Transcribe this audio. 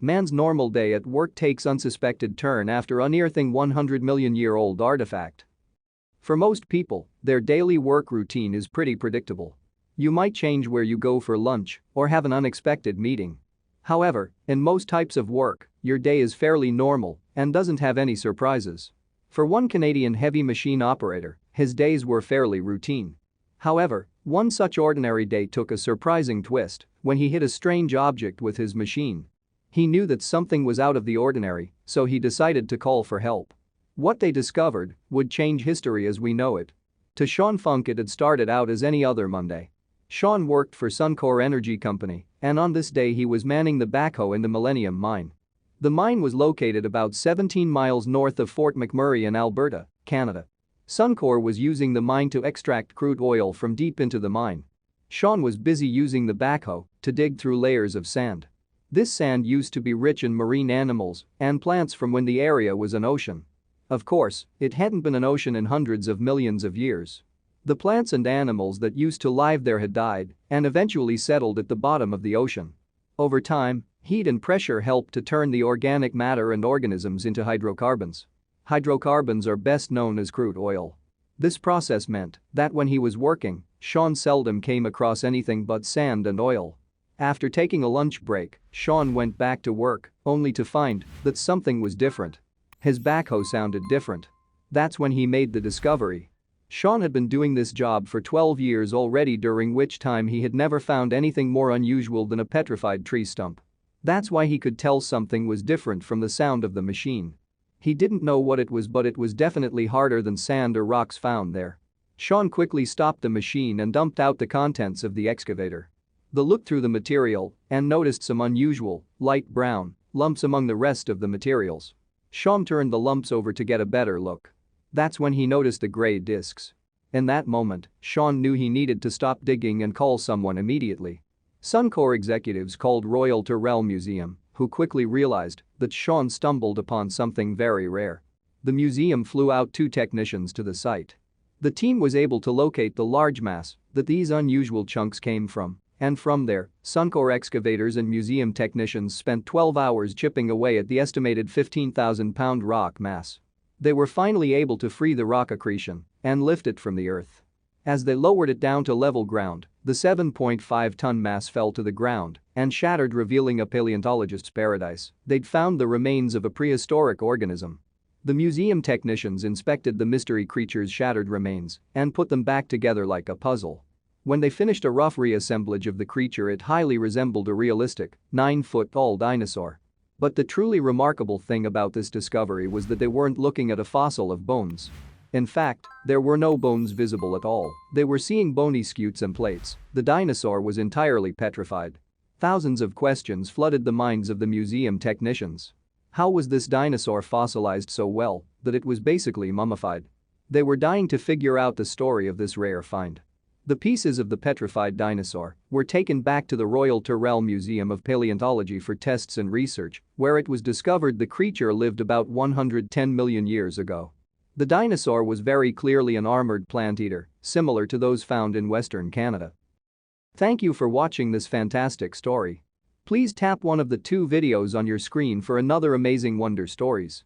Man's normal day at work takes unsuspected turn after unearthing 100-million-year-old artifact. For most people, their daily work routine is pretty predictable. You might change where you go for lunch or have an unexpected meeting. However, in most types of work, your day is fairly normal and doesn't have any surprises. For one Canadian heavy machine operator, his days were fairly routine. However, one such ordinary day took a surprising twist when he hit a strange object with his machine. He knew that something was out of the ordinary, so he decided to call for help. What they discovered would change history as we know it. To Sean Funk, it had started out as any other Monday. Sean worked for Suncor Energy Company, and on this day he was manning the backhoe in the Millennium Mine. The mine was located about 17 miles north of Fort McMurray in Alberta, Canada. Suncor was using the mine to extract crude oil from deep into the mine. Sean was busy using the backhoe to dig through layers of sand. This sand used to be rich in marine animals and plants from when the area was an ocean. Of course, it hadn't been an ocean in hundreds of millions of years. The plants and animals that used to live there had died and eventually settled at the bottom of the ocean. Over time, heat and pressure helped to turn the organic matter and organisms into hydrocarbons. Hydrocarbons are best known as crude oil. This process meant that when he was working, Sean seldom came across anything but sand and oil. After taking a lunch break, Sean went back to work, only to find that something was different. His backhoe sounded different. That's when he made the discovery. Sean had been doing this job for 12 years already, during which time he had never found anything more unusual than a petrified tree stump. That's why he could tell something was different from the sound of the machine. He didn't know what it was, but it was definitely harder than sand or rocks found there. Sean quickly stopped the machine and dumped out the contents of the excavator. They looked through the material and noticed some unusual, light brown, lumps among the rest of the materials. Sean turned the lumps over to get a better look. That's when he noticed the gray discs. In that moment, Sean knew he needed to stop digging and call someone immediately. Suncor executives called Royal Tyrrell Museum, who quickly realized that Sean stumbled upon something very rare. The museum flew out 2 technicians to the site. The team was able to locate the large mass that these unusual chunks came from, and from there, Suncor excavators and museum technicians spent 12 hours chipping away at the estimated 15,000-pound rock mass. They were finally able to free the rock accretion and lift it from the earth. As they lowered it down to level ground, the 7.5-ton mass fell to the ground and shattered, revealing a paleontologist's paradise. They'd found the remains of a prehistoric organism. The museum technicians inspected the mystery creature's shattered remains and put them back together like a puzzle. When they finished a rough reassemblage of the creature, it highly resembled a realistic, 9-foot-tall dinosaur. But the truly remarkable thing about this discovery was that they weren't looking at a fossil of bones. In fact, there were no bones visible at all. They were seeing bony scutes and plates. The dinosaur was entirely petrified. Thousands of questions flooded the minds of the museum technicians. How was this dinosaur fossilized so well that it was basically mummified? They were dying to figure out the story of this rare find. The pieces of the petrified dinosaur were taken back to the Royal Tyrrell Museum of Paleontology for tests and research, where it was discovered the creature lived about 110 million years ago. The dinosaur was very clearly an armored plant eater, similar to those found in Western Canada. Thank you for watching this fantastic story. Please tap one of the 2 videos on your screen for another amazing Wonder Stories.